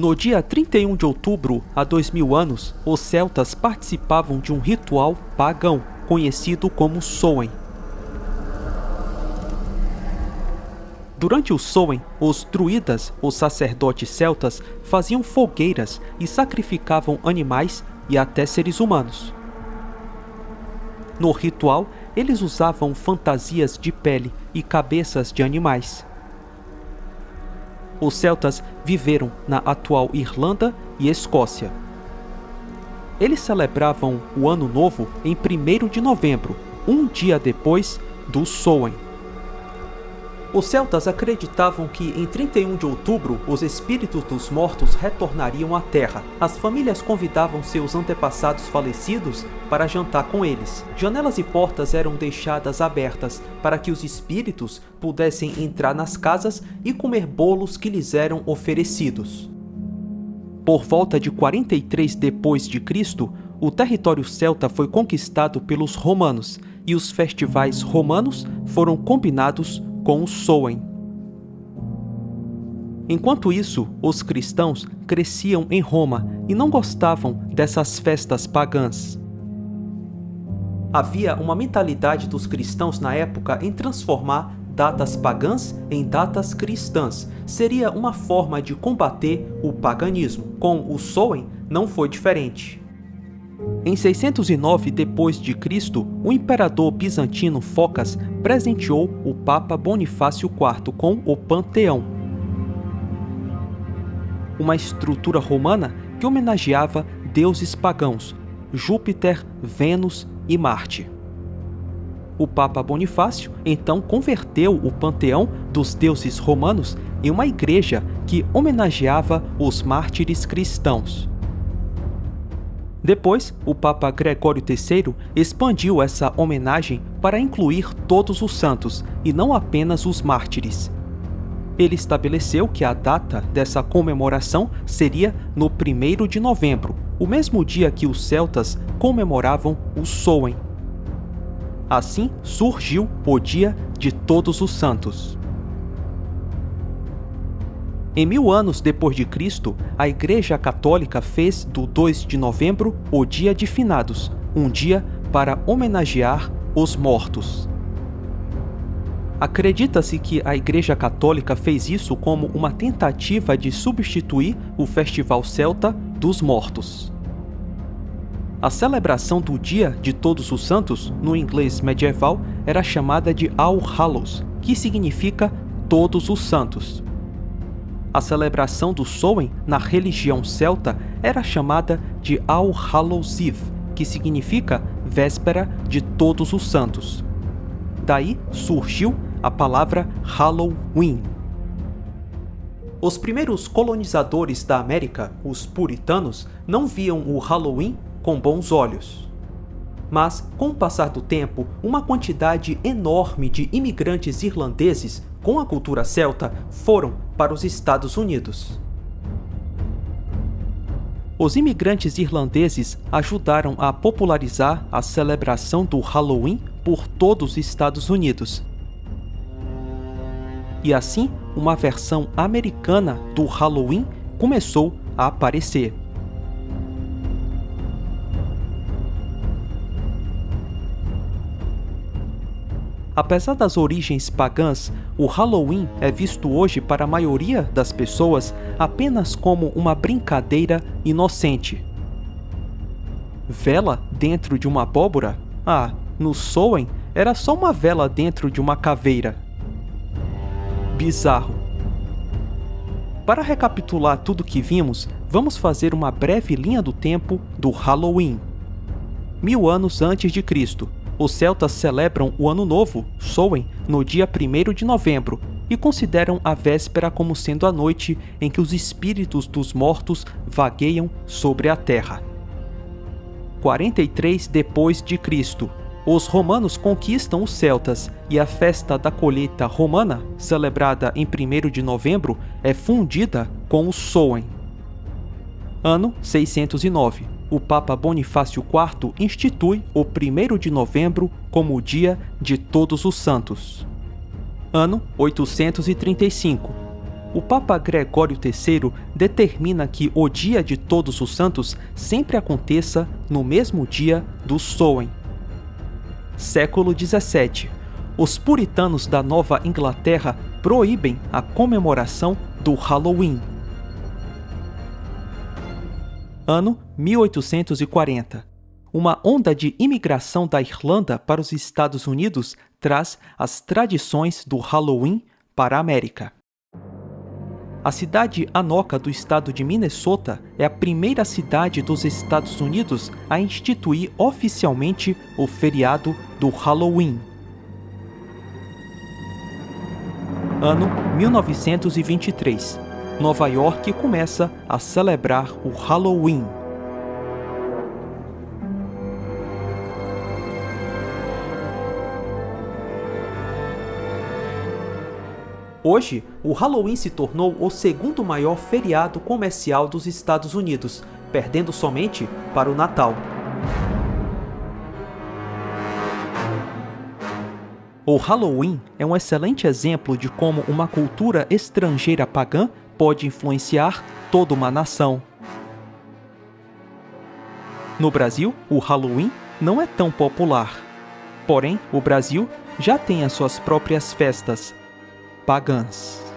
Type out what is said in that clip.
No dia 31 de outubro, há 2000 anos, os celtas participavam de um ritual pagão, conhecido como Samhain. Durante o Samhain, os druidas, os sacerdotes celtas, faziam fogueiras e sacrificavam animais e até seres humanos. No ritual, eles usavam fantasias de pele e cabeças de animais. Os celtas viveram na atual Irlanda e Escócia. Eles celebravam o Ano Novo em 1º de novembro, um dia depois do Samhain. Os celtas acreditavam que em 31 de outubro os espíritos dos mortos retornariam à Terra. As famílias convidavam seus antepassados falecidos para jantar com eles. Janelas e portas eram deixadas abertas para que os espíritos pudessem entrar nas casas e comer bolos que lhes eram oferecidos. Por volta de 43 depois de Cristo, o território celta foi conquistado pelos romanos e os festivais romanos foram combinados com o Samhain. Enquanto isso, os cristãos cresciam em Roma e não gostavam dessas festas pagãs. Havia uma mentalidade dos cristãos na época em transformar datas pagãs em datas cristãs. Seria uma forma de combater o paganismo. Com o Samhain não foi diferente. Em 609 d.C., o imperador bizantino Focas presenteou o Papa Bonifácio IV com o Panteão, uma estrutura romana que homenageava deuses pagãos, Júpiter, Vênus e Marte. O Papa Bonifácio então converteu o panteão dos deuses romanos em uma igreja que homenageava os mártires cristãos. Depois, o Papa Gregório III expandiu essa homenagem para incluir todos os santos, e não apenas os mártires. Ele estabeleceu que a data dessa comemoração seria no 1º de novembro, o mesmo dia que os celtas comemoravam o Samhain. Assim surgiu o Dia de Todos os Santos. Em 1000 anos depois de Cristo, a Igreja Católica fez do 2 de novembro o Dia de Finados, um dia para homenagear os mortos. Acredita-se que a Igreja Católica fez isso como uma tentativa de substituir o Festival Celta dos Mortos. A celebração do Dia de Todos os Santos, no inglês medieval, era chamada de All Hallows, que significa Todos os Santos. A celebração do Samhain na religião celta era chamada de All Hallows Eve, que significa Véspera de Todos os Santos. Daí surgiu a palavra Halloween. Os primeiros colonizadores da América, os puritanos, não viam o Halloween com bons olhos. Mas, com o passar do tempo, uma quantidade enorme de imigrantes irlandeses com a cultura celta foram para os Estados Unidos. Os imigrantes irlandeses ajudaram a popularizar a celebração do Halloween por todos os Estados Unidos. E assim, uma versão americana do Halloween começou a aparecer. Apesar das origens pagãs, o Halloween é visto hoje para a maioria das pessoas apenas como uma brincadeira inocente. Vela dentro de uma abóbora? Ah, no Samhain era só uma vela dentro de uma caveira. Bizarro. Para recapitular tudo que vimos, vamos fazer uma breve linha do tempo do Halloween. 1000 anos antes de Cristo. Os celtas celebram o Ano Novo, Samhain, no dia 1º de novembro e consideram a véspera como sendo a noite em que os espíritos dos mortos vagueiam sobre a terra. 43 depois de Cristo. Os romanos conquistam os celtas e a festa da colheita romana, celebrada em 1º de novembro, é fundida com o Samhain. Ano 609. O Papa Bonifácio IV institui o 1º de novembro como o Dia de Todos os Santos. Ano 835. O Papa Gregório III determina que o Dia de Todos os Santos sempre aconteça no mesmo dia do Samhain. Século XVII. Os puritanos da Nova Inglaterra proíbem a comemoração do Halloween. Ano 1840. Uma onda de imigração da Irlanda para os Estados Unidos traz as tradições do Halloween para a América. A cidade Anoka do estado de Minnesota é a primeira cidade dos Estados Unidos a instituir oficialmente o feriado do Halloween. Ano 1923. Nova York começa a celebrar o Halloween. Hoje, o Halloween se tornou o segundo maior feriado comercial dos Estados Unidos, perdendo somente para o Natal. O Halloween é um excelente exemplo de como uma cultura estrangeira pagã pode influenciar toda uma nação. No Brasil, o Halloween não é tão popular. Porém, o Brasil já tem as suas próprias festas pagãs.